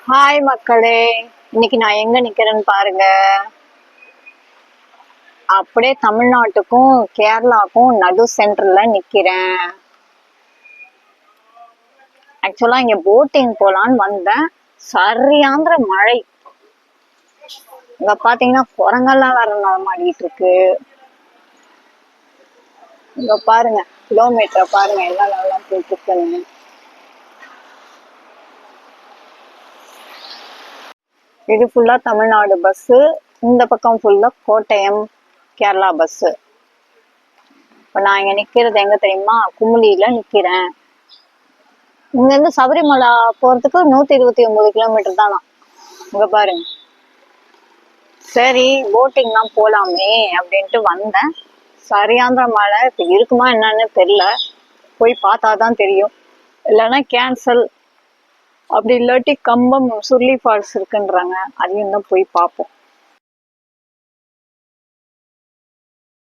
Hi மக்களே, இன்னைக்கு நான் எங்க நிக்கிறேன்னு பாருங்க. அப்படியே தமிழ்நாட்டுக்கும் கேரளாக்கும் நடு சென்டர்ல நிக்கிறேன். ஆக்சுவலா இங்க போட்டிங் போலான்னு வந்தேன். சரியாந்திர மழை. இங்க பாத்தீங்கன்னா குரங்கெல்லாம் வேற நடமாடிட்டு இருக்கு. இங்க பாருங்க, கிலோமீட்டரை பாருங்க எல்லாம் நல்லா போயிட்டு இருக்குன்னு. இது ஃபுல்லா தமிழ்நாடு பஸ், இந்த பக்கம் ஃபுல்லா கோட்டயம் கேரளா பஸ். இப்ப நான் இங்க நிக்கிறது எங்க தெரியுமா? குமுளியில நிக்கிறேன். இங்க இருந்து சபரிமலை போறதுக்கு 129 கிலோமீட்டர் தானா. இங்க பாருங்க. சரி போட்டிங்லாம் போலாமே அப்படின்ட்டு வந்தேன். சரியாந்திர மழை. இப்ப இருக்குமா என்னன்னு தெரியல, போய் பார்த்தாதான் தெரியும். இல்லைன்னா கேன்சல், அப்படி இல்லாட்டி கம்பம் சுருளி ஃபால்ஸ் இருக்குன்றாங்க, அதையும் தான் போய் பார்ப்போம்.